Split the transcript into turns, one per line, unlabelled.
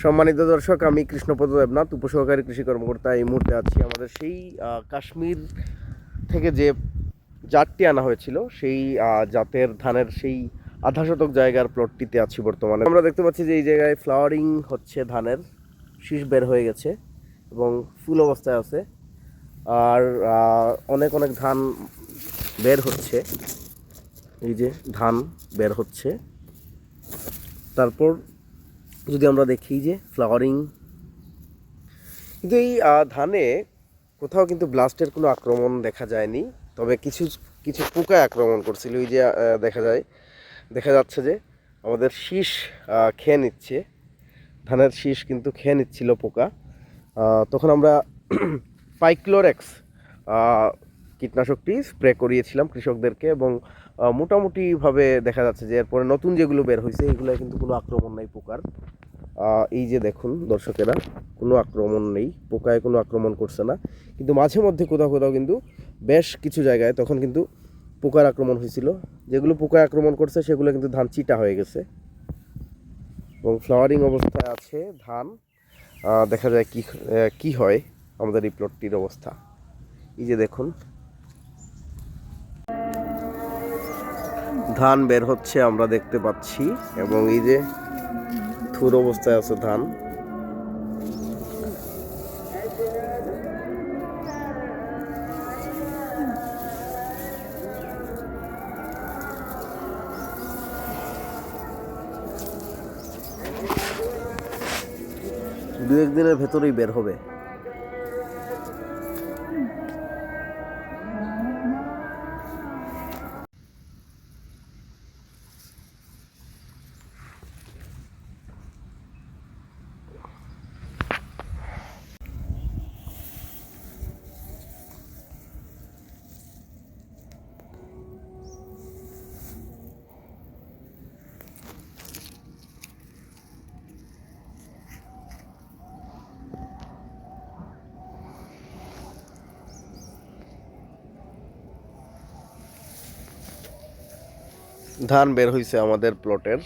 সম্মানিত দর্শক, আমি কৃষ্ণপদ দেবনাথ, উপসহকারী কৃষি কর্মকর্তা। এই মুহূর্তে আছি আমাদের সেই কাশ্মীর থেকে যে জাতটি আনা হয়েছিল, সেই জাতের ধানের সেই আধা শতক জায়গার প্লটটিতে আছি বর্তমানে। আমরা দেখতে পাচ্ছি যে এই জায়গায় ফ্লাওয়ারিং হচ্ছে, ধানের শীষ বের হয়ে গেছে এবং ফুল অবস্থায় আছে। আর অনেক অনেক ধান বের হচ্ছে, এই যে ধান বের হচ্ছে। তারপর যদি আমরা দেখি যে ফ্লাওয়ারিং, কিন্তু এই ধানে কোথাও কিন্তু ব্লাস্টের কোনো আক্রমণ দেখা যায়নি, তবে কিছু কিছু পোকায় আক্রমণ করছিল। এই যে দেখা যাচ্ছে যে আমাদের শীষ খেয়ে নিচ্ছে, ধানের শীষ কিন্তু খেয়ে নিচ্ছিল পোকা। তখন আমরা পাইক্লোরেক্স কীটনাশকটি স্প্রে করিয়েছিলাম কৃষকদেরকে, এবং মোটামুটিভাবে দেখা যাচ্ছে যে এরপরে নতুন যেগুলো বের হয়েছে এগুলো কিন্তু কোনো আক্রমণ নাই পোকার। এই যে দেখুন দর্শকেরা, কোনো আক্রমণ নেই, পোকায় কোনো আক্রমণ করছে না। কিন্তু মাঝে মধ্যে কোথাও কোথাও কিন্তু বেশ কিছু জায়গায় তখন কিন্তু পোকার আক্রমণ হয়েছিল। যেগুলো পোকায় আক্রমণ করছে সেগুলো কিন্তু ধান চিটা হয়ে গেছে এবং ফ্লাওয়ারিং অবস্থায় আছে ধান। দেখা যায় কি হয় আমাদের এই প্লটটির অবস্থা। এই যে দেখুন, ধান বের হচ্ছে আমরা দেখতে পাচ্ছি, এবং এই যে থুর অবস্থায় আছে ধান। দু একদিনের ভেতরেই বের হবে। ধান বের হয়েছে আমাদের প্লটের।